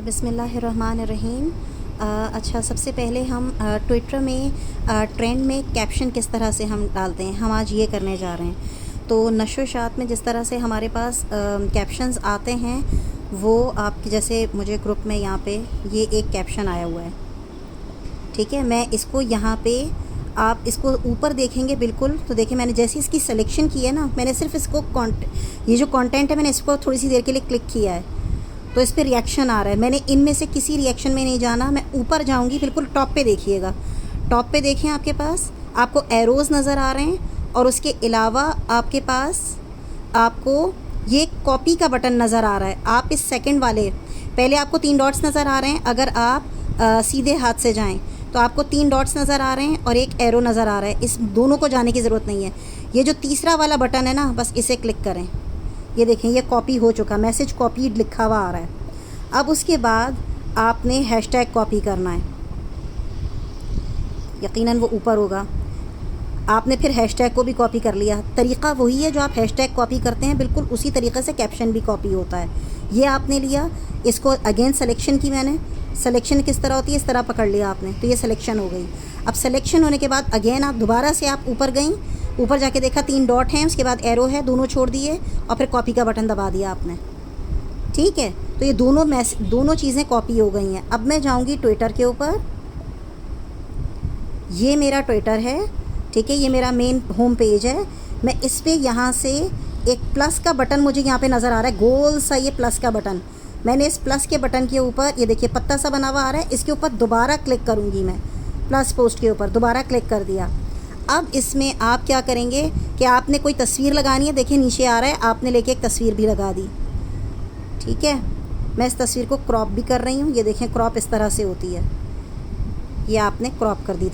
बिस्मिल्लाहिर्रहमानिर्रहीम। अच्छा, सबसे पहले हम ट्विटर में ट्रेंड में कैप्शन किस तरह से हम डालते हैं, हम आज ये करने जा रहे हैं। तो नशो शात में जिस तरह से हमारे पास कैप्शंस आते हैं वो आपके जैसे मुझे ग्रुप में यहाँ पे ये एक कैप्शन आया हुआ है, ठीक है। मैं इसको यहाँ पे आप इसको ऊपर देखेंगे बिल्कुल, तो देखिए मैंने जैसे इसकी सिलेक्शन की है ना, मैंने सिर्फ इसको ये जो कंटेंट है मैंने इसको थोड़ी सी देर के लिए क्लिक किया है तो इस पर रिएक्शन आ रहा है। मैंने इनमें से किसी रिएक्शन में नहीं जाना, मैं ऊपर जाऊंगी, बिल्कुल टॉप पे देखिएगा। टॉप पे देखें, आपके पास आपको एरोज़ नज़र आ रहे हैं और उसके अलावा आपके पास आपको ये कॉपी का बटन नज़र आ रहा है। आप इस सेकंड वाले पहले आपको 3 डॉट्स नज़र आ रहे हैं, अगर आप सीधे हाथ से जाएं तो आपको 3 डॉट्स नज़र आ रहे हैं और एक एरो नज़र आ रहा है। इस दोनों को जाने की ज़रूरत नहीं है। ये जो तीसरा वाला बटन है ना, बस इसे क्लिक करें। ये देखें, ये कॉपी हो चुका, मैसेज कॉपीड लिखा हुआ आ रहा है। अब उसके बाद आपने हैशटैग कॉपी करना है, यकीनन वो ऊपर होगा। आपने फिर हैशटैग को भी कॉपी कर लिया। तरीक़ा वही है जो आप हैशटैग कॉपी करते हैं, बिल्कुल उसी तरीक़े से कैप्शन भी कॉपी होता है। ये आपने लिया, इसको अगेन सिलेक्शन की मैंने। सिलेक्शन किस तरह होती है, इस तरह पकड़ लिया आपने, तो ये सिलेक्शन हो गई। अब सिलेक्शन होने के बाद अगेन आप दोबारा से आप ऊपर गई, ऊपर जाके देखा 3 डॉट हैं, उसके बाद एरो है, दोनों छोड़ दिए और फिर कॉपी का बटन दबा दिया आपने, ठीक है। तो ये दोनों चीज़ें कॉपी हो गई हैं। अब मैं जाऊंगी ट्विटर के ऊपर। ये मेरा ट्विटर है, ठीक है, ये मेरा मेन होम पेज है। मैं इस पर यहाँ से एक प्लस का बटन मुझे यहाँ पे नज़र आ रहा है, गोल सा ये प्लस का बटन। मैंने इस प्लस के बटन के ऊपर, ये देखिए पत्ता सा बना हुआ आ रहा है, इसके ऊपर दोबारा क्लिक करूँगी मैं। प्लस पोस्ट के ऊपर दोबारा क्लिक कर दिया। अब इसमें आप क्या करेंगे कि आपने कोई तस्वीर लगानी है, देखिए नीचे आ रहा है, आपने लेके एक तस्वीर भी लगा दी, ठीक है। मैं इस तस्वीर को क्रॉप भी कर रही हूँ। ये देखें, क्रॉप इस तरह से होती है। ये आपने क्रॉप कर दी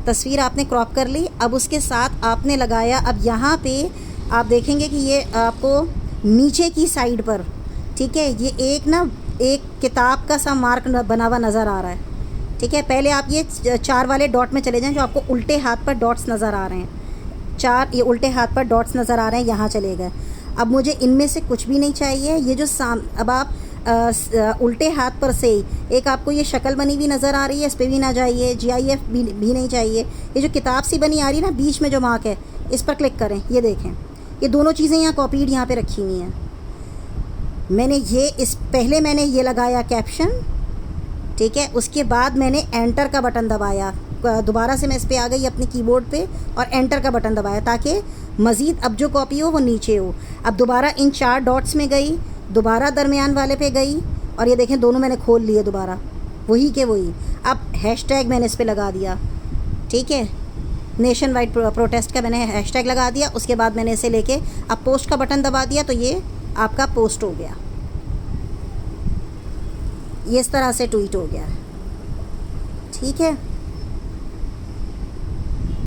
तस्वीर आपने क्रॉप कर ली। अब उसके साथ आपने लगाया, अब यहाँ पे आप देखेंगे कि ये आपको नीचे की साइड पर, ठीक है, ये एक किताब का सा मार्क बना हुआ नज़र आ रहा है, ठीक है। पहले आप ये 4 वाले डॉट में चले जाएं, जो आपको उल्टे हाथ पर डॉट्स नज़र आ रहे हैं। 4 ये उल्टे हाथ पर डॉट्स नज़र आ रहे हैं, यहाँ चले गए। अब मुझे इनमें से कुछ भी नहीं चाहिए। ये जो अब आप उल्टे हाथ पर से एक आपको ये शक्ल बनी हुई नज़र आ रही है, इस पर भी ना जाइए। GIF भी नहीं चाहिए। ये जो किताब सी बनी आ रही है ना, बीच में जो मार्क है, इस पर क्लिक करें। ये देखें, ये दोनों चीज़ें यहाँ कॉपीड यहाँ पे रखी हुई हैं। पहले मैंने ये लगाया कैप्शन, ठीक है। उसके बाद मैंने एंटर का बटन दबाया, दोबारा से मैं इस पर आ गई अपने कीबोर्ड पे और एंटर का बटन दबाया ताकि मज़ीद अब जो कॉपी हो वो नीचे हो। अब दोबारा इन 4 डॉट्स में गई, दोबारा दरमियान वाले पे गई और ये देखें दोनों मैंने खोल लिए दोबारा, वही के वही। अब हैशटैग मैंने इस पर लगा दिया, ठीक है, नेशन वाइड प्रोटेस्ट का मैंने हैशटैग लगा दिया। उसके बाद मैंने इसे लेके अब पोस्ट का बटन दबा दिया, तो ये आपका पोस्ट हो गया। ये इस तरह से ट्वीट हो गया, ठीक है।